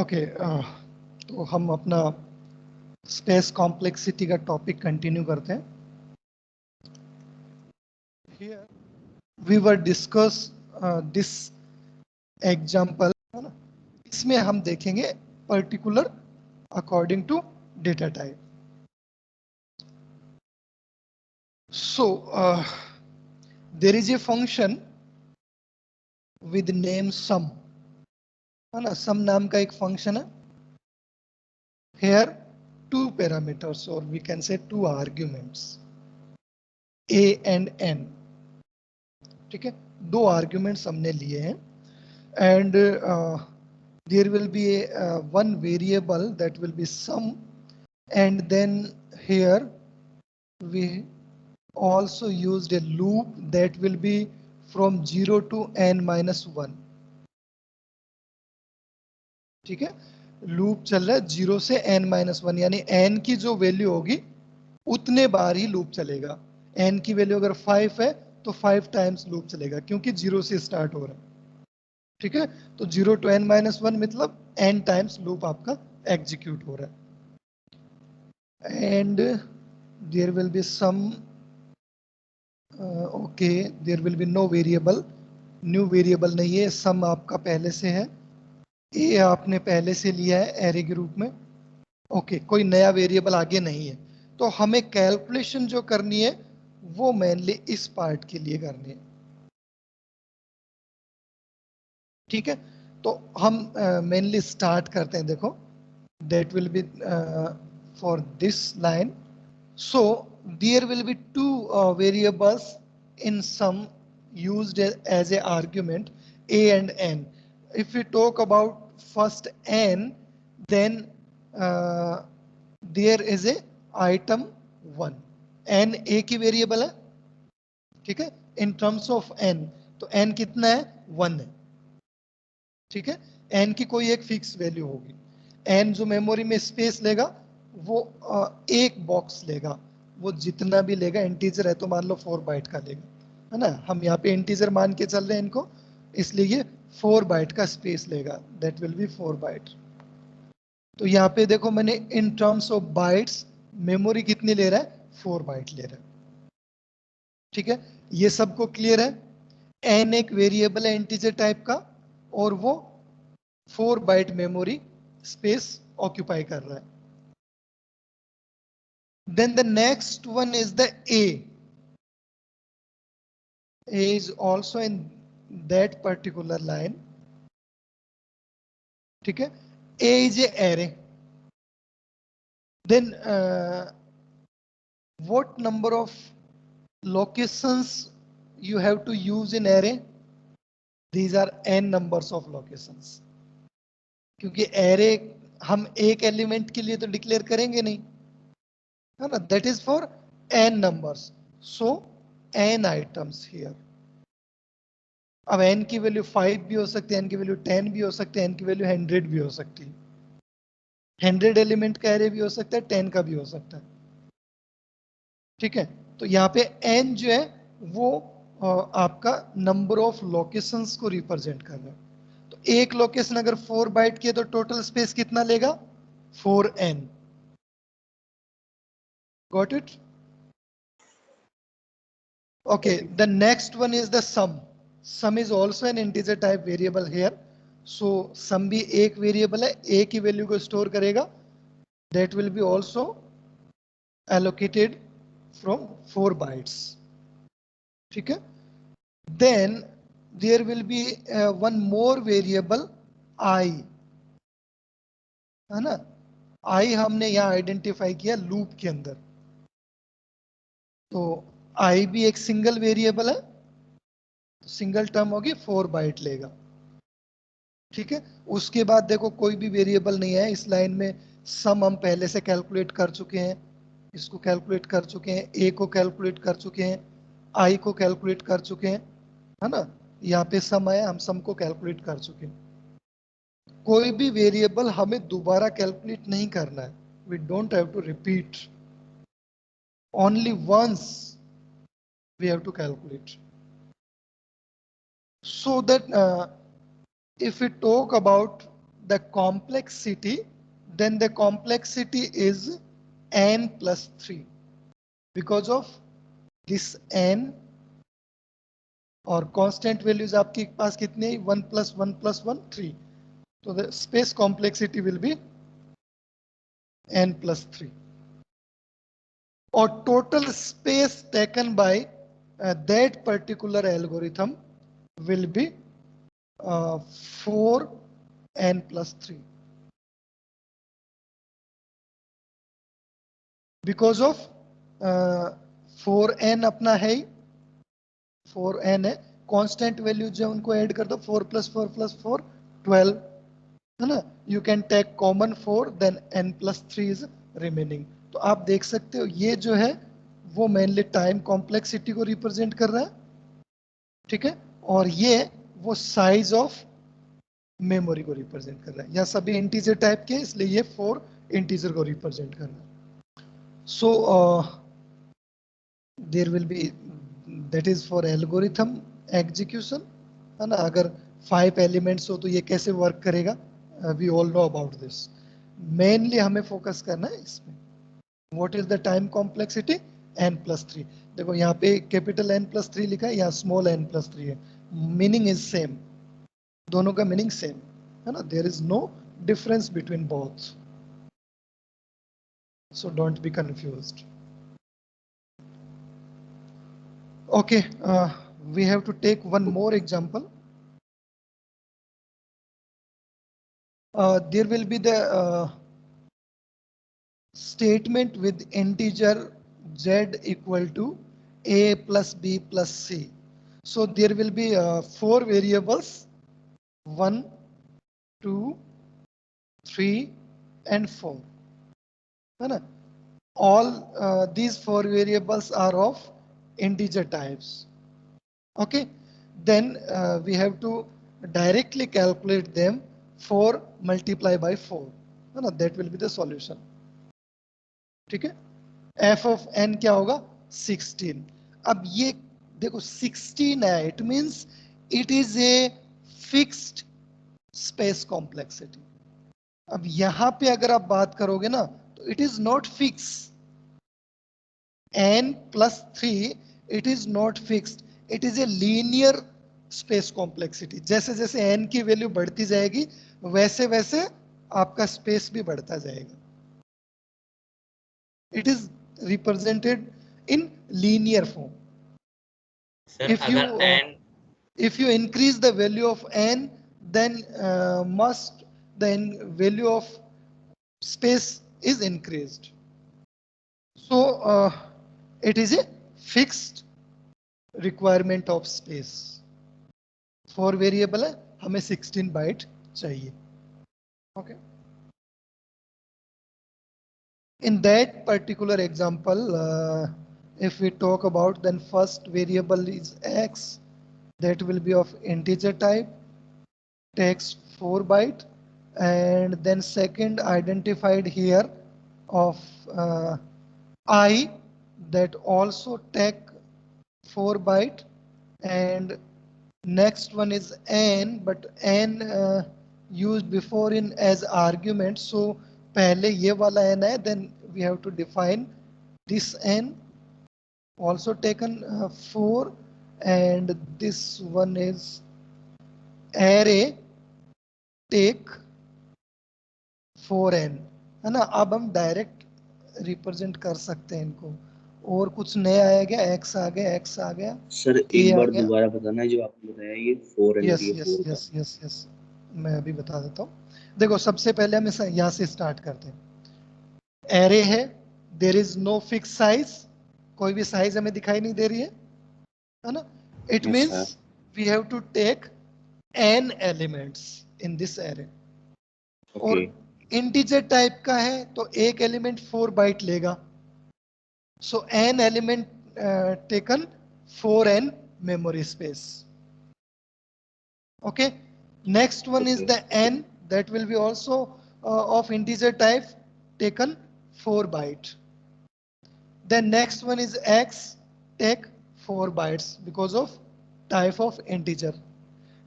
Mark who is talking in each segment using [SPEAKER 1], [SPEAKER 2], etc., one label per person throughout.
[SPEAKER 1] Okay, तो हम अपना स्पेस कॉम्प्लेक्सिटी का टॉपिक कंटिन्यू करते हैं। Here we were discuss this example, है ना। इसमें हम देखेंगे particular according to data type. So there is a function with name sum, है ना। सम नाम का एक फंक्शन है। Here two parameters, or we can say two arguments, a and n। ठीक है, दो आर्ग्यूमेंट्स हमने लिए हैं and there will be one variable that will be sum, and then here we also used a loop that will be from 0 to n minus 1। ठीक है, loop चल रहा है 0 से n माइनस 1, यानी n की जो वैल्यू होगी उतने बार ही लूप चलेगा। n की वैल्यू अगर 5 है तो 5 टाइम्स लूप चलेगा, क्योंकि 0 से स्टार्ट हो रहा है। ठीक है, तो 0 to n माइनस 1 मतलब n टाइम्स लूप आपका एग्जीक्यूट हो रहा है। And there will be sum, okay, there will be no variable, new variable नहीं है, सम आपका पहले से है, ए आपने पहले से लिया है एरे के रूप में। ओके, कोई नया वेरिएबल आगे नहीं है। तो हमें कैलकुलेशन जो करनी है वो मेनली इस पार्ट के लिए करनी है। ठीक है, तो हम मेनली स्टार्ट करते हैं। देखो, that will be for this line. So there will be two variables in sum used as a argument, a and n। if we talk about first n, then uh, there is a item 1। n a की variable है। ठीक है, in terms of n, तो n कितना है, 1 है। ठीक है, n की कोई एक फिक्स वैल्यू होगी। n जो मेमोरी में स्पेस लेगा वो एक बॉक्स लेगा, वो जितना भी लेगा, इंटीजर है तो मान लो 4 बाइट का लेगा, है ना। हम यहाँ पे इंटीजर मान के चल रहे हैं इनको, इसलिए ये 4 बाइट का स्पेस लेगा, दैट विल बी 4 बाइट। तो यहाँ पे देखो, मैंने in terms of bytes memory कितनी ले रहा है, 4 बाइट ले रहा है। ठीक है, ये सबको क्लियर है। n एक वेरिएबल है इंटीजर टाइप का, और वो 4 बाइट मेमोरी स्पेस ऑक्यूपाई कर रहा है। Then the next one is the a is also in that particular line। ठीक है, a is a array। then what number of locations you have to use in array? these are n numbers of locations। क्योंकि array हम एक element के लिए तो declare करेंगे नहीं, है ना। That is for n numbers, so n items here. अब n की वैल्यू 5 भी हो सकती है, n की वैल्यू 10 भी हो सकती है, n की वैल्यू 100 भी हो सकती है। 100 एलिमेंट का एरे भी हो सकता है, 10 का भी हो सकता है। ठीक है, तो यहाँ पे n जो है वो आपका नंबर ऑफ लोकेशंस को रिप्रेजेंट कर रहा है। तो एक लोकेशन अगर 4 बाइट की है तो टोटल स्पेस कितना लेगा, 4n। Got it? Okay, the next one is the sum. Sum is also an integer type variable here. So sum भी एक वेरिएबल है, a की वैल्यू को स्टोर करेगा, that will B also allocated from 4 bytes। ठीक है, then there will be one more variable I, है ना। I हमने यहां आइडेंटिफाई किया लूप के अंदर। तो I भी एक सिंगल वेरिएबल है, तो सिंगल टर्म होगी, 4 बाइट लेगा। ठीक है, उसके बाद देखो कोई भी वेरिएबल नहीं है इस लाइन में। सम हम पहले से कैलकुलेट कर चुके हैं, इसको कैलकुलेट कर चुके हैं, ए को कैलकुलेट कर चुके हैं, आई को कैलकुलेट कर चुके हैं, है ना। यहाँ पे सम है, हम सम को कैलकुलेट कर चुके हैं। कोई भी वेरिएबल हमें दोबारा कैलकुलेट नहीं करना है। We don't have to repeat, only once we have to calculate. So that if we talk about the complexity, then the complexity is n plus 3 because of this n और constant values आपके पास कितने 1 plus 1 plus 1 3. So the space complexity will be n plus 3. Or total space taken by that particular algorithm will be 4n plus 3. Because of 4n अपना है 4n है constant value जो उनको add कर दो 4 plus 4 plus 4 12 है ना. You can take common 4 then n plus 3 is remaining. तो आप देख सकते हो ये जो है वो मेनली टाइम कॉम्प्लेक्सिटी को रिप्रेजेंट कर रहा है. ठीक है. और ये वो साइज ऑफ मेमोरी को रिप्रेजेंट कर रहा है. या सभी इंटीजर टाइप के इसलिए ये 4 इंटीजर को रिप्रेजेंट कर रहा है. So there will be that is for algorithm execution है ना. अगर 5 एलिमेंट्स हो तो ये कैसे वर्क करेगा we all know about this. Mainly हमें फोकस करना है इसमें. What is the time complexity n plus 3. देखो यहाँ पे कैपिटल n plus 3 लिखा है यहाँ स्मॉल n plus 3 है. Meaning is same. दोनों का मीनिंग सेम है ना. There is no difference between both. So don't be confused. Okay, we have to take one more example. There will be the statement with integer z equal to a plus b plus c. So there will be 4 variables 1, 2, 3 and 4. है ना. All these 4 variables are of integer types. Okay, then we have to directly calculate them. 4 multiply by 4 है ना. that will be the solution. ठीक है. f of n क्या होगा 16. अब ये देखो 16 है. It means it is a fixed space complexity. अब यहां पे अगर आप बात करोगे ना तो it is not fix. n plus 3 it is not fixed. It is a linear space complexity. जैसे जैसे n की वैल्यू बढ़ती जाएगी वैसे वैसे आपका स्पेस भी बढ़ता जाएगा. It is represented in linear form.
[SPEAKER 2] Sir
[SPEAKER 1] If you
[SPEAKER 2] अगर n
[SPEAKER 1] if you increase the value of n then must the value of space is increased. So it is a fixed requirement of space. 4 variable है हमें 16 bite चाहिए. Okay. In that particular example, if we talk about, then first variable is x, that will be of integer type, takes 4 byte, and then second identified here of I, that also take 4 byte, and next one is n, but n used before in as argument. So पहले ये वाला n है, then we have to define this n, also taken 4, and this one is array take 4n है ना. अब हम direct represent कर सकते हैं इनको. और कुछ नया आ गया x आ गया x आ गया
[SPEAKER 3] सर एक बार दोबारा बताना जो आपने बताया ये 4
[SPEAKER 1] yes yes yes yes yes मैं अभी बता देता हूँ. देखो सबसे पहले हम इस यहाँ से स्टार्ट करते हैं. एरे है, there is no fix size, कोई भी साइज हमें दिखाई नहीं दे रही है ना. It means we have to take n elements in this array. और इंटीजर टाइप का है तो एक एलिमेंट 4 बाइट लेगा. सो n element taken 4n memory space. Okay, next one is the n, that will be also of integer type, taken 4 byte. Then next one is x, take 4 bytes because of type of integer.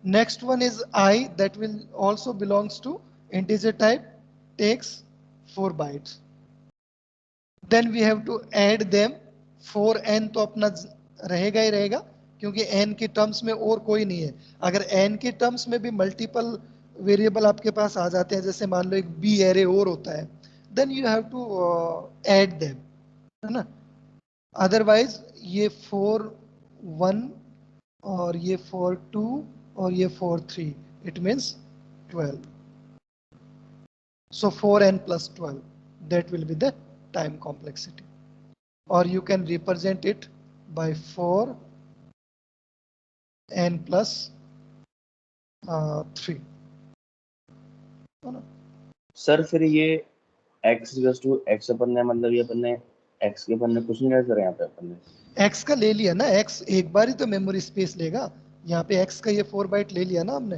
[SPEAKER 1] Next one is I, that will also belongs to integer type takes 4 bytes. Then we have to add them. 4n तो अपना रहेगा ही रहेगा, क्योंकि n के terms में और कोई नहीं है. अगर n के टर्म्स में भी मल्टीपल वेरिएबल आपके पास आ जाते हैं, जैसे मान लो एक बी एरे और होता है, then you have to add them, है ना. अदरवाइज ये 4 1 और ये 4 2 और ये 4 3, it means 12. So 4n plus 12, that will be the time complexity. Or you can represent it by 4n plus 3.
[SPEAKER 3] Sir फिर ये x टू x अपन ने मतलब ये अपन ने x के अपन ने कुछ नहीं कर यहाँ पे अपन ने
[SPEAKER 1] x का ले लिया ना, x एक बार ही तो मेमोरी स्पेस लेगा. यहाँ पे x का ये 4 बाइट ले लिया ना हमने.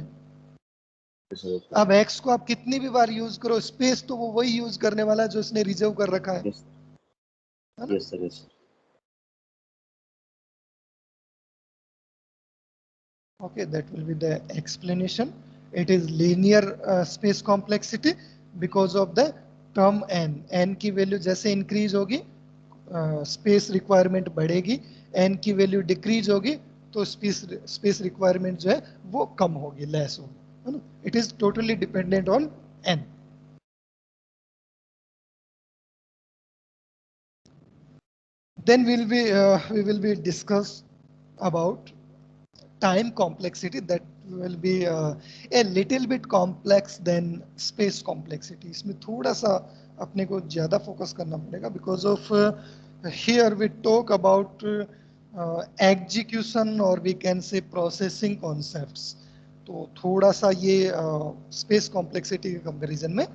[SPEAKER 1] अब x को आप कितनी भी बार यूज करो, स्पेस तो वो वही यूज करने वाला है जो इसने रिजर्व कर रखा है.
[SPEAKER 3] Yes sir.
[SPEAKER 1] Okay, that will be the explanation. It is linear space complexity because of the term n. n की वैल्यू जैसे इंक्रीज होगी, स्पेस रिक्वायरमेंट बढ़ेगी. n की वैल्यू डिक्रीज होगी तो स्पेस रिक्वायरमेंट जो है वो कम होगी, लेस होगी, है ना. It is totally dependent on n. Then we will be discuss about time complexity that will be a little bit complex than space complexity. इसमें थोड़ा सा अपने को ज़्यादा फोकस करना पड़ेगा because of here we talk about execution or we can say processing concepts. तो थोड़ा सा ये space complexity के कंपैरिजन में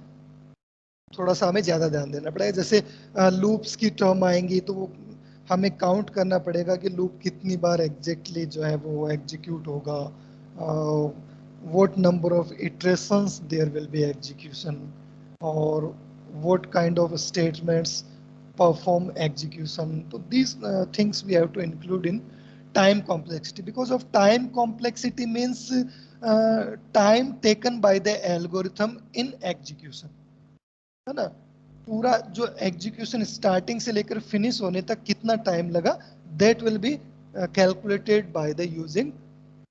[SPEAKER 1] थोड़ा सा हमें ज़्यादा ध्यान देना पड़ेगा. जैसे लूप्स की टर्म आएंगी तो वो हमें काउंट करना पड़ेगा कि लूप कितनी बार एग्जैक्टली जो है वो एग्जीक्यूट होगा, what number of iterations there will be execution, और what kind of statements perform execution. तो these things we have to include in time complexity. Because of time complexity means time taken by the algorithm in execution, है ना. पूरा जो execution starting से लेकर finish होने तक कितना टाइम लगा, that will be calculated by the using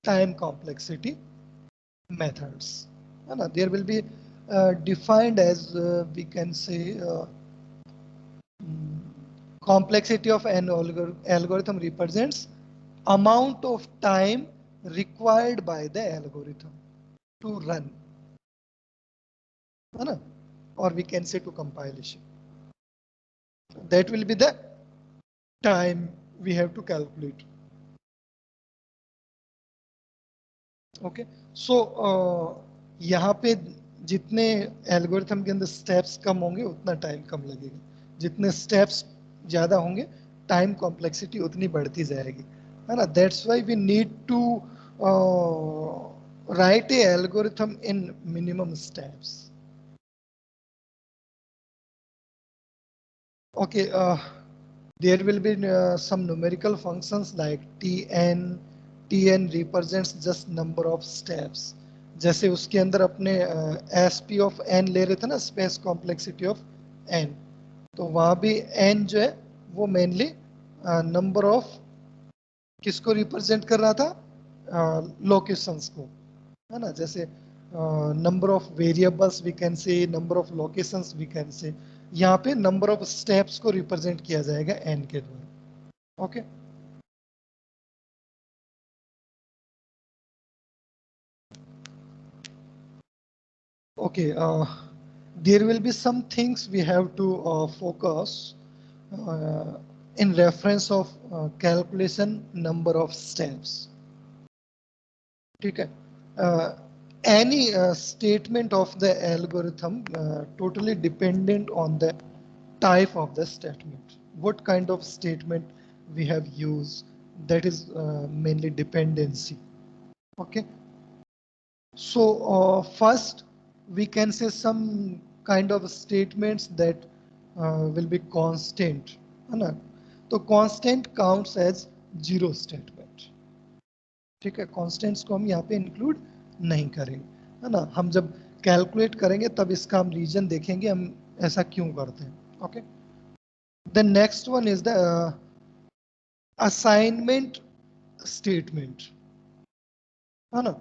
[SPEAKER 1] time complexity methods, है ना. There will be defined as we can say complexity of an algorithm represents amount of time required by the algorithm to run, है ना, or we can say to compilation. That will be the time we have to calculate. Okay, so यहाँ पे जितने algorithm के अंदर steps कम होंगे उतना time कम लगेगा, जितने स्टेप्स ज्यादा होंगे टाइम कॉम्प्लेक्सिटी उतनी बढ़ती जाएगी, है ना. That's why we need to write a algorithm in minimum steps. Okay, there will be some numerical functions like tn. tn represents just number of steps. जैसे उसके अंदर अपने sp of n ले रहे थे ना, space complexity of n, तो वहां भी n जो है वो मेनली नंबर ऑफ किसको रिप्रेजेंट कर रहा था, लोकेशंस को, है ना. जैसे number of variables we can say, number of locations we can say. यहाँ पे नंबर ऑफ स्टेप्स को रिप्रेजेंट किया जाएगा n के द्वारा. Okay, okay, there will be some things we have to focus in reference of calculation number of steps. ठीक है. Any statement of the algorithm totally dependent on the type of the statement. What kind of statement we have used, that is mainly dependency. Okay. So first we can say some kind of statements that will be constant, है ना. तो constant counts as zero statement. ठीक है, constants को हम यहाँ पे include नहीं करेंगे, है ना. हम जब कैलकुलेट करेंगे तब इसका हम रीजन देखेंगे हम ऐसा क्यों करते हैं. Okay, the next one is the assignment statement, है ना.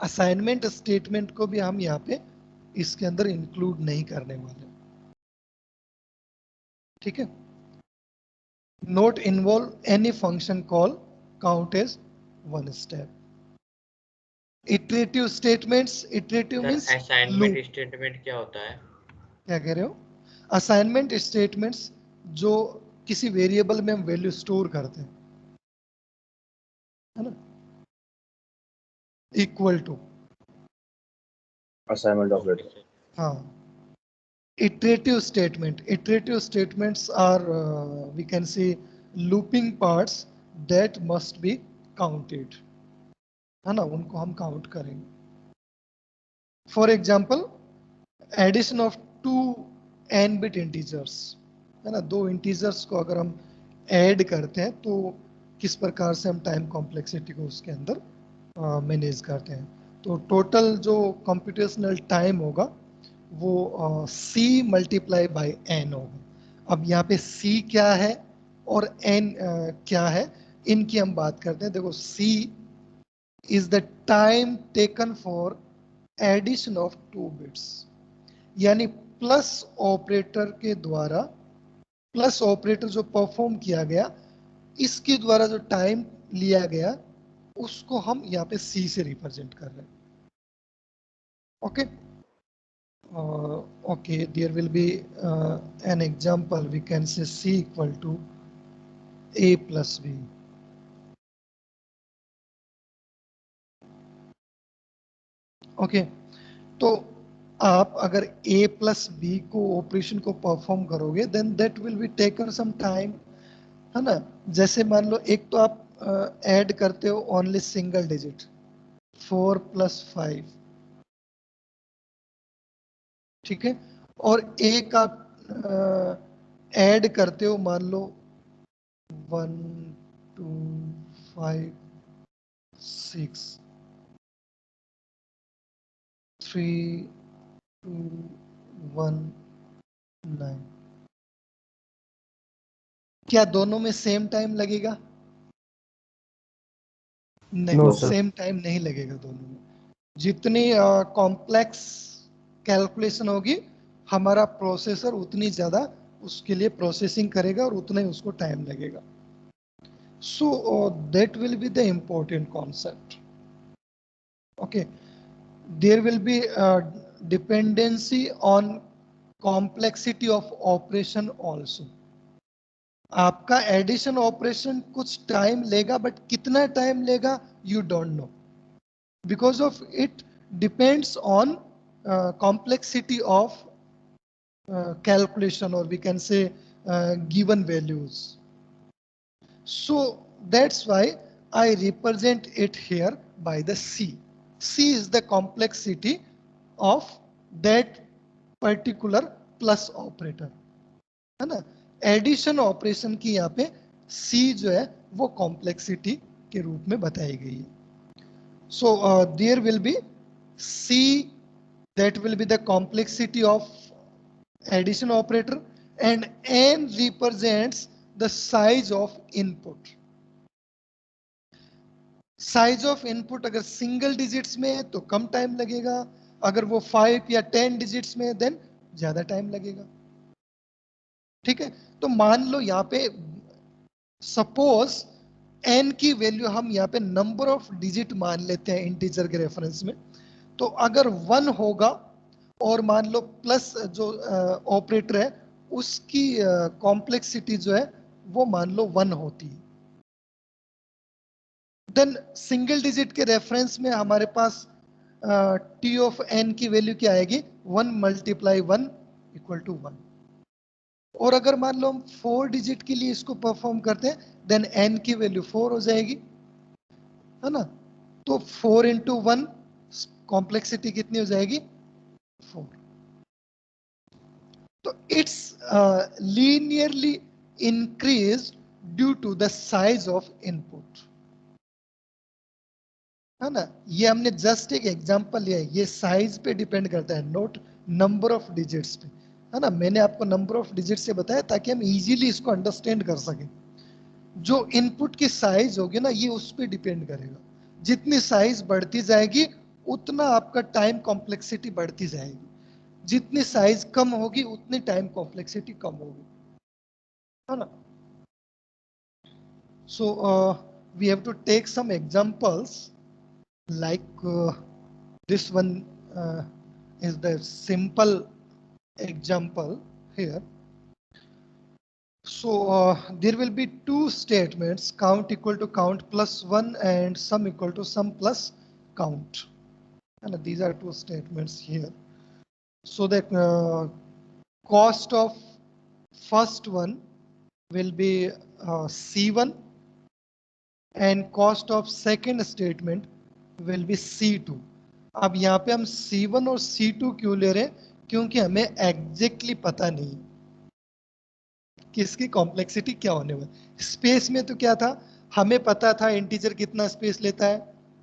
[SPEAKER 1] असाइनमेंट स्टेटमेंट को भी हम यहाँ पे इसके अंदर इंक्लूड नहीं करने वाले. ठीक है. Not involve any function call, count as one step. Iterative statements, iterative
[SPEAKER 2] sir
[SPEAKER 1] means
[SPEAKER 2] assignment
[SPEAKER 1] loop.
[SPEAKER 2] Statement क्या होता है?
[SPEAKER 1] क्या कह रहे हो? असाइनमेंट स्टेटमेंट्स जो किसी वेरिएबल में हम वैल्यू स्टोर करते हैं, है ना. Equal to,
[SPEAKER 3] assignment
[SPEAKER 2] okay
[SPEAKER 3] operator.
[SPEAKER 2] Sir.
[SPEAKER 1] हाँ. Iterative statement. Iterative statements are, we can say, looping parts that must be counted. है ना, उनको हम काउंट करेंगे. For example, addition of two n bit integers, है ना. दो इंटीजर्स को अगर हम ऐड करते हैं तो किस प्रकार से हम टाइम कॉम्प्लेक्सिटी को उसके अंदर मैनेज करते हैं. तो टोटल जो कंप्यूटेशनल टाइम होगा वो c मल्टीप्लाई बाई n होगा. अब यहाँ पे c क्या है और n क्या है, इनकी हम बात करते हैं. देखो, c is the time taken for addition of two bits, यानी प्लस ऑपरेटर के द्वारा, प्लस ऑपरेटर जो परफॉर्म किया गया इसके द्वारा जो टाइम लिया गया उसको हम यहाँ पे c से रिप्रेजेंट कर रहे हैं. Okay. Okay, there will be an example. We can say C equal to A plus B. Okay, तो आप अगर A plus B को ऑपरेशन को परफॉर्म करोगे then that will be taken some time, है ना. जैसे मान लो एक तो आप ऐड करते हो ओनली सिंगल डिजिट 4 + 5, ठीक है. और एक आप ऐड करते हो मान लो 1 2 5 6 3 2 1 9. क्या दोनों में सेम टाइम लगेगा? नहीं,
[SPEAKER 4] No, sir.
[SPEAKER 1] सेम टाइम नहीं लगेगा दोनों में. जितनी कॉम्प्लेक्स कैलकुलेशन होगी हमारा प्रोसेसर उतनी ज्यादा उसके लिए प्रोसेसिंग करेगा और उतना ही उसको टाइम लगेगा. So that will be the important concept. Okay, there will be a dependency on complexity of operation also. आपका एडिशन ऑपरेशन कुछ टाइम लेगा बट कितना टाइम लेगा you don't know, because of it depends on complexity of calculation, or we can say given values. So that's why I represent it here by the C. C is the complexity of that particular plus operator, है ना. Addition operation की यहाँ पे C जो है वो complexity के रूप में बताई गई है. So there will be C that will be the complexity of addition operator, and n represents the size of input. Size of input अगर सिंगल डिजिट्स में है तो कम टाइम लगेगा, अगर वो 5 या 10 डिजिट्स में है देन ज्यादा टाइम लगेगा. ठीक है. तो मान लो यहाँ पे सपोज n की वैल्यू हम यहाँ पे नंबर ऑफ डिजिट मान लेते हैं इंटीजर के रेफरेंस में. तो अगर 1 होगा और मान लो प्लस जो ऑपरेटर है उसकी कॉम्प्लेक्सिटी जो है वो मान लो 1 होती है, देन सिंगल डिजिट के रेफरेंस में हमारे पास टी ऑफ एन की वैल्यू क्या आएगी? 1 × 1 = 1. और अगर मान लो हम 4 डिजिट के लिए इसको परफॉर्म करते हैं देन एन की वैल्यू 4 हो जाएगी, है ना. तो 4 × 1 कॉम्प्लेक्सिटी कितनी हो जाएगी? 4. तो it's linearly increase due to the size of input. है ना, ये हमने जस्ट एक एग्जांपल लिया है, ये साइज पे डिपेंड करता है, नोट नंबर ऑफ डिजिट्स पे, है ना। मैंने आपको नंबर ऑफ डिजिट से बताया ताकि हम इजीली इसको अंडरस्टैंड कर सकें। जो इनपुट की साइज होगी ना, ये उस पर डिपेंड करेगा। जितनी साइज बढ़ती जाएगी उतना आपका टाइम कॉम्प्लेक्सिटी बढ़ती जाएगी, जितनी साइज कम होगी उतनी टाइम कॉम्प्लेक्सिटी कम होगी, है ना। So we have to take some examples like this one is the simple example here. So there will be two statements, count equal to count plus one and sum equal to sum plus count. And these are two statements here. So the cost of first one will be C1 and cost of second statement will be C2. अब यहाँ पे हम C1 और C2 क्यों ले रहे हैं? क्योंकि हमें एग्जैक्टली पता नहीं किसकी कॉम्प्लेक्सिटी क्या होने वाली। स्पेस में तो क्या था, हमें पता था इंटीजर कितना स्पेस लेता है,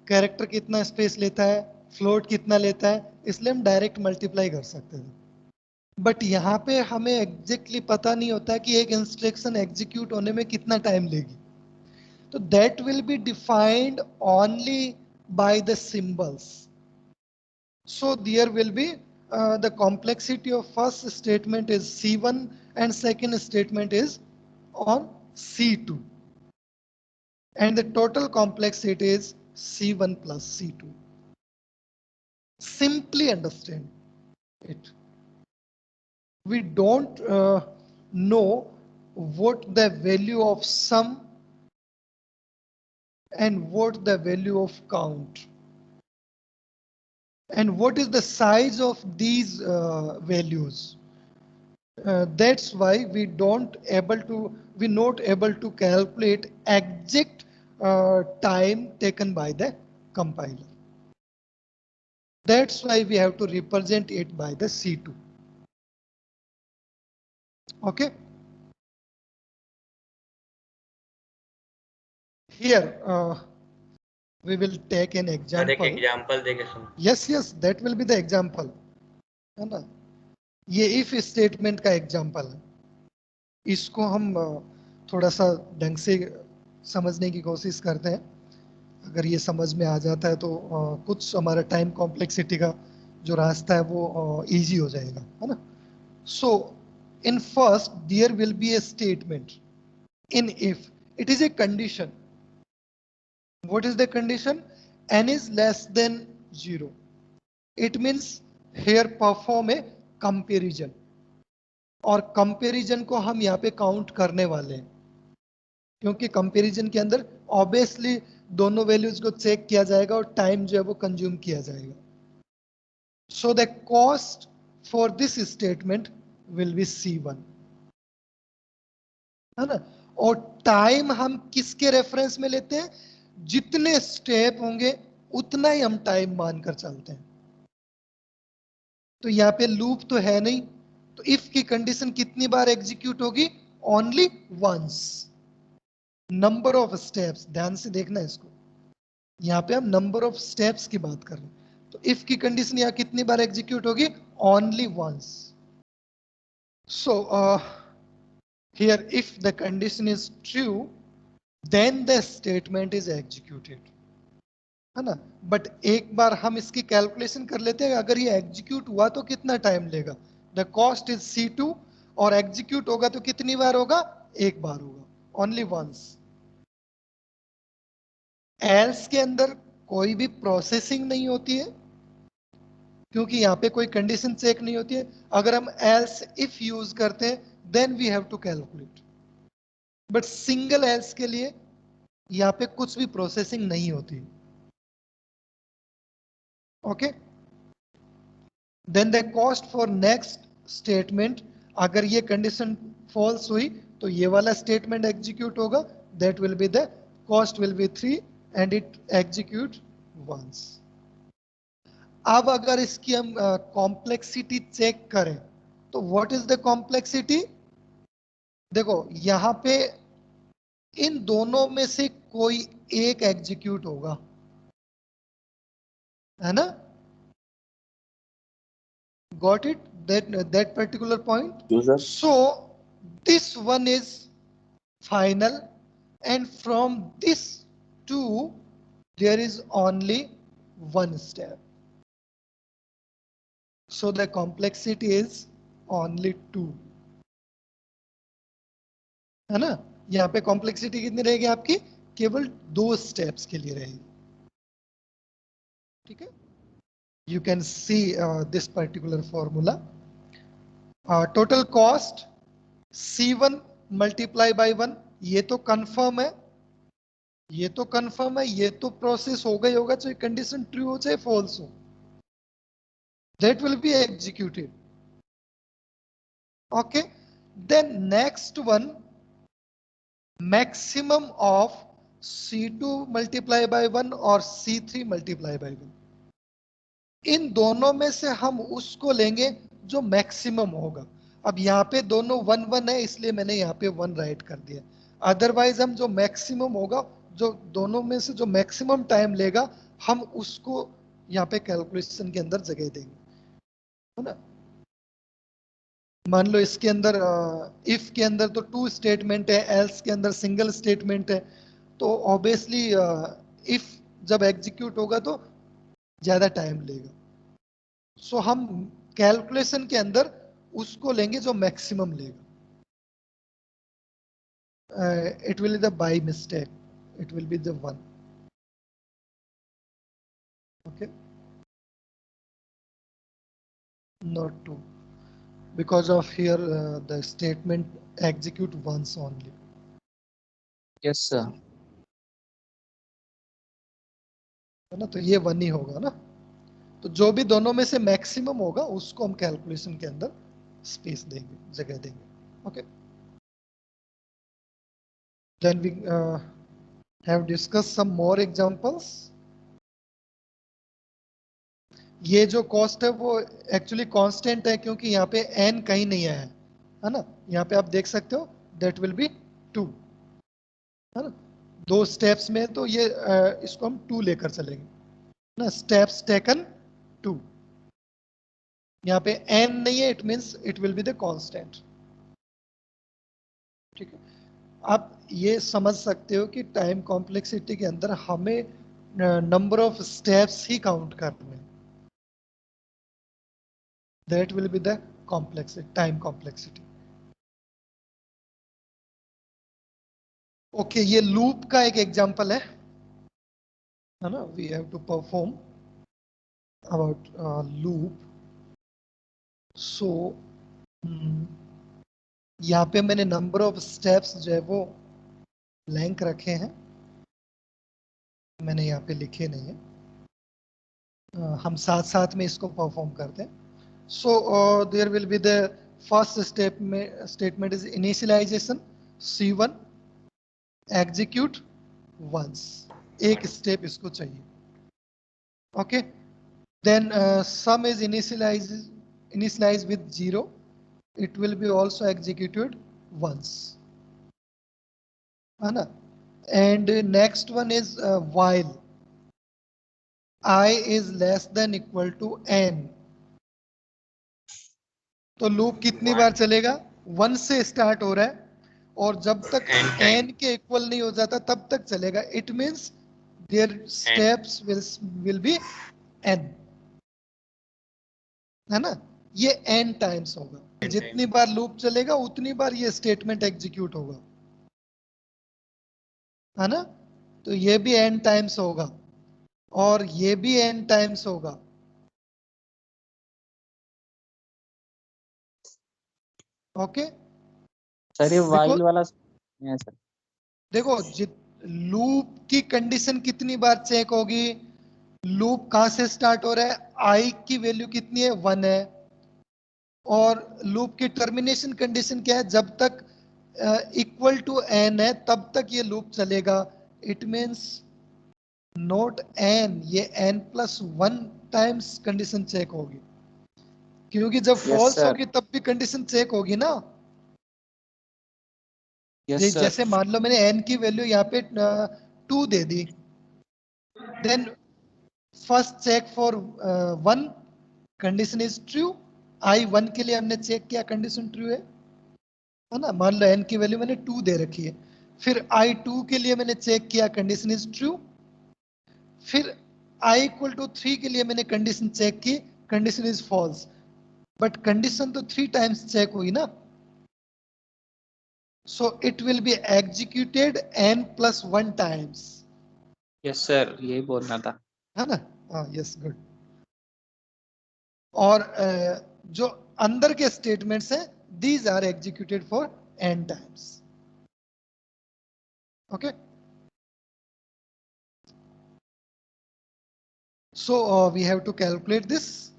[SPEAKER 1] कैरेक्टर कितना स्पेस लेता है, फ्लोट कितना लेता है, इसलिए हम डायरेक्ट मल्टीप्लाई कर सकते थे। बट यहाँ पे हमें एग्जैक्टली पता नहीं होता कि एक इंस्ट्रक्शन एग्जीक्यूट होने में कितना टाइम लेगी। So that will be defined only by the symbols. So there will be the complexity of first statement is C1 and second statement is on C2. And the total complexity is C1 plus C2. Simply understand it. We don't know what the value of sum and what the value of count. And what is the size of these values? That's why we not able to calculate exact time taken by the compiler. That's why we have to represent it by the C2. Okay. Here we will take an
[SPEAKER 2] sir एक
[SPEAKER 1] example.
[SPEAKER 2] Example देके सुन।
[SPEAKER 1] Yes, that will be the example. है ना, ये if statement का example है। इसको हम थोड़ा सा ढंग से समझने की कोशिश करते हैं। अगर ये समझ में आ जाता है तो कुछ हमारा टाइम कॉम्प्लेक्सिटी का जो रास्ता है वो इजी हो जाएगा, है ना। So in first there will be a statement in if it is a condition. What is the condition? n is less than 0. It means here perform a comparison, और कंपैरिजन को हम यहाँ पे काउंट करने वाले हैं, क्योंकि कंपैरिजन के अंदर ऑब्वियसली दोनों वैल्यूज को चेक किया जाएगा और टाइम जो है वो कंज्यूम किया जाएगा। So the cost for this statement will be C1, है ना। और टाइम हम किसके रेफरेंस में लेते हैं? जितने स्टेप होंगे उतना ही हम टाइम मानकर चलते हैं। तो यहाँ पे लूप तो है नहीं, तो इफ की कंडीशन कितनी बार एग्जीक्यूट होगी? Only once. Number of steps, ध्यान से देखना इसको, यहाँ पे हम नंबर ऑफ स्टेप्स की बात कर रहे हैं। तो इफ की कंडीशन यहाँ कितनी बार एग्जीक्यूट होगी? Only once. So here if the condition is true then the statement is executed, है ना। बट एक बार हम इसकी कैलकुलेशन कर लेते हैं, अगर ये एग्जीक्यूट हुआ तो कितना टाइम लेगा? द कॉस्ट इज C2, और एग्जीक्यूट होगा तो कितनी बार होगा? एक बार होगा, ओनली वंस। एल्स के अंदर कोई भी प्रोसेसिंग नहीं होती है, क्योंकि यहाँ पे कोई कंडीशन चेक नहीं होती है। अगर हम एल्स इफ यूज करते हैं then we have to calculate, but single else के लिए यहाँ पे कुछ भी प्रोसेसिंग नहीं होती। Okay, then the cost for next statement, अगर ये कंडीशन फॉल्स हुई तो ये वाला स्टेटमेंट एग्जीक्यूट होगा, that will be the cost will be 3 and it execute once. अब अगर इसकी हम कॉम्प्लेक्सिटी चेक करें तो व्हाट इज द कॉम्प्लेक्सिटी? देखो यहां पे इन दोनों में से कोई एक एग्जीक्यूट होगा, है ना? Got it? That particular point.
[SPEAKER 3] क्यों sir?
[SPEAKER 1] So this one is final, and from this two there is only one step. So the complexity is only 2. है ना? यहाँ पे कॉम्प्लेक्सिटी कितनी रहेगी आपकी? केवल 2 स्टेप्स के लिए रहेगी. ठीक है? You can see this particular formula. Total cost C1 multiply by 1. ये तो कंफर्म है, ये तो कंफर्म है, ये तो प्रोसेस होगा ही होगा, चाहे कंडीशन ट्रू हो चाहे फॉल्स हो. That will be executed. Okay. Then next one, maximum of C2 multiply by 1 और C3 multiply by 1. इन दोनों में से हम उसको लेंगे जो मैक्सिमम होगा. अब यहाँ पे दोनों 1 1 है, इसलिए मैंने यहाँ पे 1 राइट कर दिया. अदरवाइज हम जो मैक्सिमम होगा, जो दोनों में से जो मैक्सिमम टाइम लेगा, हम उसको यहाँ पे कैलकुलेशन के अंदर जगह देंगे, है ना? मान लो इसके अंदर इफ के अंदर तो 2 स्टेटमेंट है, एल्स के अंदर सिंगल स्टेटमेंट है, तो ऑब्वियसली इफ जब एग्जीक्यूट होगा तो ज्यादा टाइम लेगा. सो हम कैलकुलेशन के अंदर उसको लेंगे जो मैक्सिमम लेगा. It will be the by mistake, it will be the 1. Okay, not 2, because of here the statement execute once only.
[SPEAKER 2] Yes, sir.
[SPEAKER 1] है ना? तो ये 1 ही होगा ना. तो जो भी दोनों में से मैक्सिमम होगा उसको हम कैलकुलेशन के अंदर स्पेस देंगे, जगह देंगे. Okay, then we have discuss some more examples. ये जो कॉस्ट है वो एक्चुअली कांस्टेंट है, क्योंकि यहाँ पे n कहीं नहीं आया है ना? यहाँ पे आप देख सकते हो दैट विल बी 2, है ना? 2 स्टेप्स में, तो ये इसको हम 2 लेकर चलेंगे ना. Steps taken 2. यहाँ पे n नहीं है, it means it will be the constant. ठीक है? आप ये समझ सकते हो कि टाइम कॉम्प्लेक्सिटी के अंदर हमें नंबर ऑफ स्टेप्स ही काउंट करने. That will be the complexity, time complexity. Okay, ये लूप का एक एग्जांपल है ना? We have to perform about loop. So यहाँ पे मैंने नंबर ऑफ स्टेप्स जो है वो ब्लैंक रखे हैं, मैंने यहाँ पे लिखे नहीं है. हम साथ साथ में इसको परफॉर्म करते हैं. So there will be the first statement is initialisation C1 execute once. एक स्टेप इसको चाहिए. Okay, then sum is initialise with 0. It will be also executed once, है ना? And next one is while I is less than equal to n. तो loop कितनी बार चलेगा? 1 से start हो रहा है और जब तक n के इक्वल नहीं हो जाता तब तक चलेगा. It means there steps will be n, है ना? ये n टाइम्स होगा. जितनी बार लूप चलेगा उतनी बार ये स्टेटमेंट एग्जीक्यूट होगा, है ना? तो ये भी n टाइम्स होगा और ये भी n टाइम्स होगा. ओके,
[SPEAKER 2] सर ये वाइल वाला है सर.
[SPEAKER 1] देखो लूप की कंडीशन कितनी बार चेक होगी? लूप कहां से स्टार्ट हो रहा है? आई की वैल्यू कितनी है? 1 है. और लूप की टर्मिनेशन कंडीशन क्या है? जब तक इक्वल टू n है तब तक ये लूप चलेगा. इट मींस नोट n, ये n+1 टाइम्स कंडीशन चेक होगी, क्योंकि जब फॉल्स होगी तब भी कंडीशन चेक होगी ना. जैसे मान लो मैंने n की वैल्यू यहाँ पे 2 दे दी, then first check for 1 condition is true, I1 के लिए हमने चेक किया कंडीशन ट्रू है ना, मान लो n की वैल्यू मैंने 2 दे रखी है। फिर I2 के लिए मैंने चेक किया कंडीशन इज ट्रू। फिर I इक्वल टू 3 के लिए मैंने कंडीशन चेक की, condition is false. But condition तो 3 टाइम्स चेक हुई ना, so it will be executed n+1 times,
[SPEAKER 2] yes sir, यही बोलना था।
[SPEAKER 1] है ना? हाँ, यस, गुड। और जो अंदर के स्टेटमेंट्स हैं, these are executed for n times. Okay, so we have to calculate this,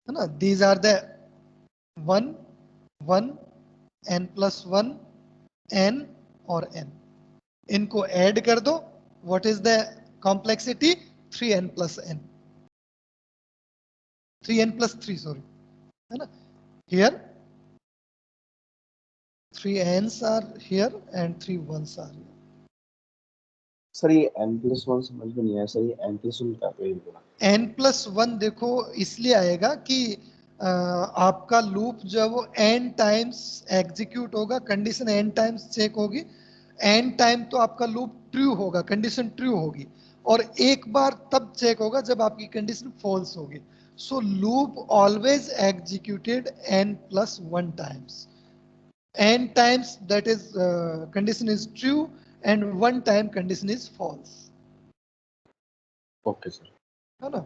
[SPEAKER 1] है ना? These are the 1 1 n+1 n और n, इनको ऐड कर दो। What is the complexity? 3n+n, 3n+3, sorry, है ना? Here 3 n's are here and 3 1's are here.
[SPEAKER 3] Sir ये n+1 समझ में नहीं आया सर, ये n+1 क्या है?
[SPEAKER 1] n+1 देखो इसलिए आएगा कि आपका लूप जो है वो n टाइम्स एग्जीक्यूट होगा, कंडीशन n टाइम्स चेक होगी, n टाइम तो आपका लूप ट्रू होगा, कंडीशन ट्रू होगी, और एक बार तब चेक होगा जब आपकी कंडीशन फॉल्स होगी। So loop always executed n+1 times, n times that is condition is true and 1 time condition is false,
[SPEAKER 3] okay sir.
[SPEAKER 1] है ना?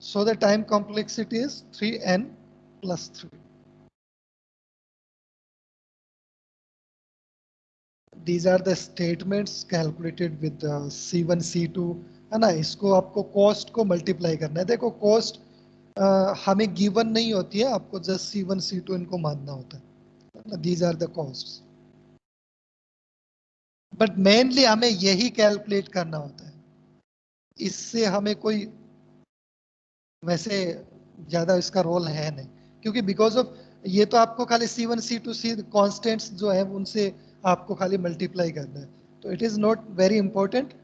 [SPEAKER 1] So the time complexity is 3n+3. These are the statements calculated with C1 C2, है ना? इसको आपको cost को multiply करना है। देखो कॉस्ट हमें गिवन नहीं होती है, आपको जस्ट C1 C2 इनको मानना होता है। These are the costs. But mainly हमें यही कैलकुलेट करना होता है, इससे हमें कोई वैसे ज्यादा इसका रोल है नहीं, क्योंकि बिकॉज ऑफ ये तो आपको खाली C1 C2 C कॉन्स्टेंट्स जो है उनसे आपको खाली मल्टीप्लाई करना है, तो it is not very important.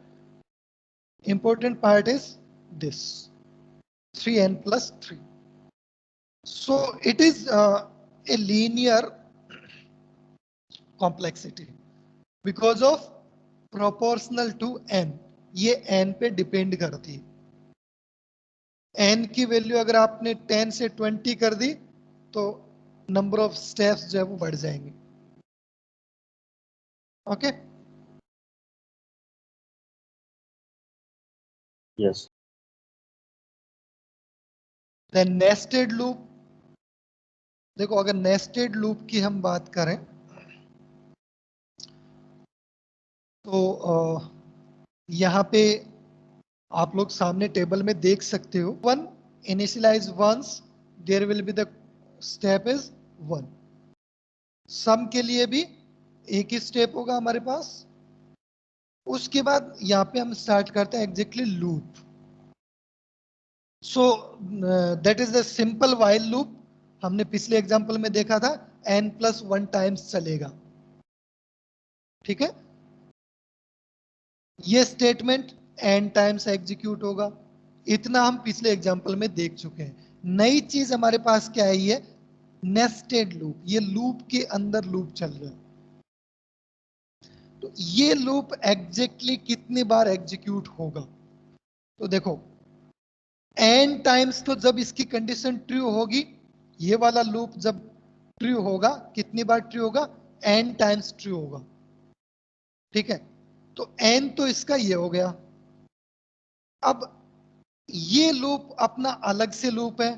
[SPEAKER 1] Important part is this 3n+3. So it is a linear complexity because of proportional to n, ये n पे डिपेंड करती है। n की वैल्यू अगर आपने 10 से 20 कर दी तो नंबर ऑफ स्टेप्स जो है वो बढ़ जाएंगे। Okay,
[SPEAKER 3] yes.
[SPEAKER 1] Then nested loop. देखो अगर नेस्टेड लूप की हम बात करें तो यहाँ पे आप लोग सामने टेबल में देख सकते हो, 1 initialise once, there will be the step is 1। Sum के लिए भी एक ही स्टेप होगा हमारे पास। उसके बाद यहाँ पे हम स्टार्ट करते हैं exactly loop. So that is the simple while loop. हमने पिछले एग्जांपल में देखा था n+1 टाइम्स चलेगा, ठीक है? ये स्टेटमेंट n टाइम्स एग्जीक्यूट होगा, इतना हम पिछले एग्जांपल में देख चुके हैं। नई चीज हमारे पास क्या है? ये नेस्टेड लूप, ये लूप के अंदर लूप चल रहा है। तो ये लूप एग्जैक्टली कितनी बार एग्जीक्यूट होगा? तो देखो n टाइम्स तो जब इसकी कंडीशन ट्रू होगी, ये वाला लूप जब ट्रू होगा, कितनी बार ट्रू होगा? n टाइम्स ट्रू होगा, ठीक है? तो n तो इसका ये हो गया। अब ये लूप अपना अलग से लूप है,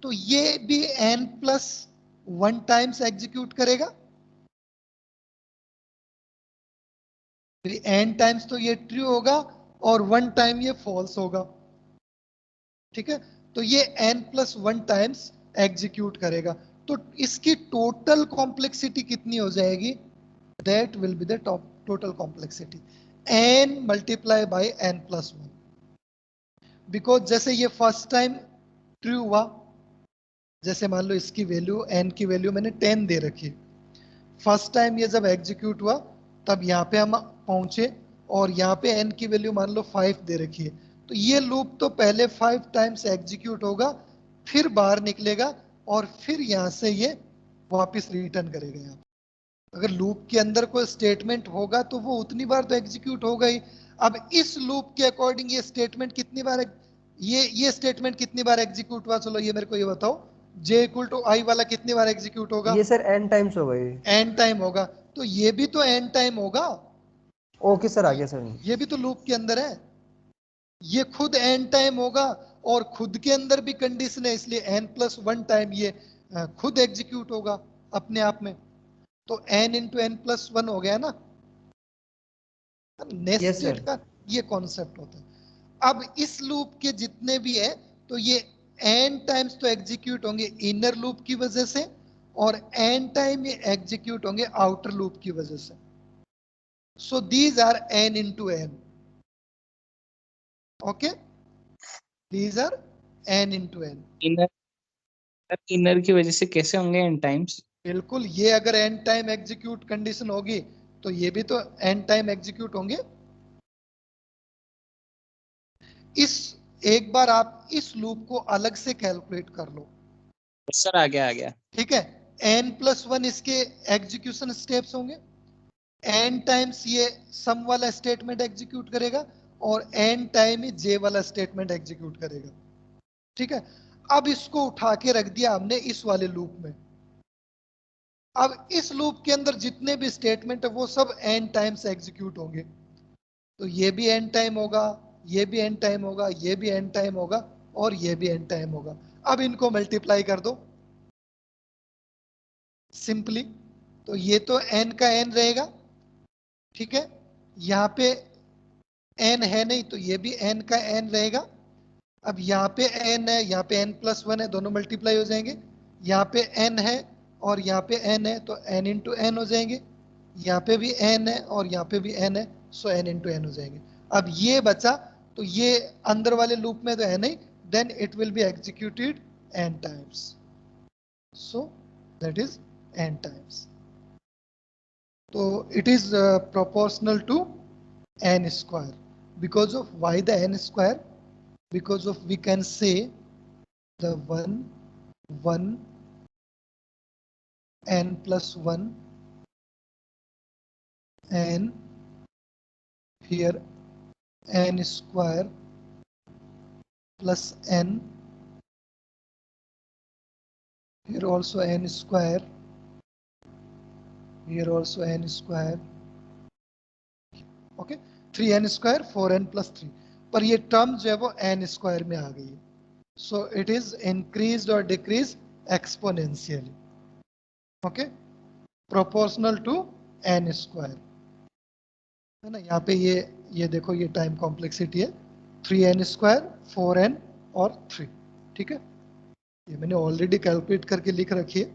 [SPEAKER 1] तो ये भी n+1 टाइम्स एग्जीक्यूट करेगा। n टाइम्स तो ये ट्रू होगा और 1 टाइम ये फॉल्स होगा, ठीक है? तो ये n+1 टाइम्स एग्जीक्यूट करेगा। तो इसकी टोटल कॉम्प्लेक्सिटी कितनी हो जाएगी? That will be the total complexity n multiply by n+1। Because जैसे ये फर्स्ट टाइम ट्रू हुआ, जैसे मान लो इसकी वैल्यू n की वैल्यू मैंने 10 दे रखी, फर्स्ट टाइम ये जब एग्जीक्यूट हुआ तब यहाँ पे हम पहुंचे और यहाँ पे n की वैल्यू मान लो 5 दे रखी है, तो ये लूप तो पहले 5 टाइम्स एग्जीक्यूट होगा, फिर बाहर निकलेगा और फिर यहां से ये वापस रिटर्न करेगा। यहाँ अगर लूप के अंदर कोई स्टेटमेंट होगा तो वो उतनी बार तो एग्जीक्यूट होगा ही। अब इस लूप के अकॉर्डिंग ये स्टेटमेंट कितनी बार ये स्टेटमेंट कितनी बार एग्जीक्यूट हुआ, चलो ये मेरे को ये बताओ। j इक्वल टू आई वाला कितनी बार एग्जीक्यूट होगा?
[SPEAKER 4] ये सर n टाइम्स होगा ये।
[SPEAKER 1] n टाइम होगा, तो ये भी तो n टाइम होगा।
[SPEAKER 4] ओके सर, आ गया सर।
[SPEAKER 1] ये भी तो लूप के अंदर है, ये खुद n टाइम होगा और खुद के अंदर भी कंडीशन है, इसलिए n+1 टाइम ये खुद एग्जीक्यूट होगा अपने आप में। तो n इंटू n+1 हो गया ना। नेस्टेड का ये कॉन्सेप्ट होता है। अब इस लूप के जितने भी है तो ये n टाइम्स तो एग्जीक्यूट होंगे इनर लूप की वजह से, और n टाइम ये एग्जीक्यूट होंगे आउटर लूप की वजह से। So these are n into n। ओके, these are n into n।
[SPEAKER 2] Inner की वजह से कैसे होंगे n टाइम्स?
[SPEAKER 1] बिल्कुल, ये अगर n टाइम एग्जीक्यूट कंडीशन होगी तो ये भी तो n टाइम एग्जीक्यूट होंगे। इस एक बार आप इस लूप को अलग से कैलकुलेट कर लो।
[SPEAKER 2] सर आ गया।
[SPEAKER 1] ठीक है, n+1 इसके एग्जीक्यूशन स्टेप्स होंगे, n टाइम्स ये सम वाला स्टेटमेंट एग्जीक्यूट करेगा और n टाइम j वाला स्टेटमेंट एग्जीक्यूट करेगा। ठीक है, अब इसको उठा के रख दिया हमने इस वाले लूप में। अब इस लूप के अंदर जितने भी स्टेटमेंट है वो सब n टाइम्स एग्जीक्यूट होंगे। तो ये भी n टाइम होगा, ये भी n टाइम होगा, ये भी n टाइम होगा और ये भी n टाइम होगा। अब इनको मल्टीप्लाई कर दो सिंपली, तो ये तो n का n रहेगा। ठीक है, यहाँ पे n है नहीं तो ये भी n का n रहेगा। अब यहाँ पे n है, यहाँ पे n+1 है, दोनों मल्टीप्लाई हो जाएंगे। यहाँ पे n है और यहाँ पे n है तो n इंटू n हो जाएंगे। यहाँ पे भी n है और यहाँ पे भी n है, सो n इंटू n हो जाएंगे। अब ये बचा, तो ये अंदर वाले लूप में तो है नहीं, then it will be executed n times, so that is n times. तो it is proportional to n square. Because of why the n square? Because of we can say the 1 n+1 and here n square plus n, here also n square, here also n square. Okay, 3n square 4n plus 3, पर ये term जो है वो n square में आ गई है। So it is increase और decrease exponentially. Okay, proportional to n square, है ना। यहाँ पे ये देखो, ये टाइम कॉम्प्लेक्सिटी है 3n स्क्वायर 4n और 3। ठीक है, ये मैंने ऑलरेडी कैलकुलेट करके लिख रखी है।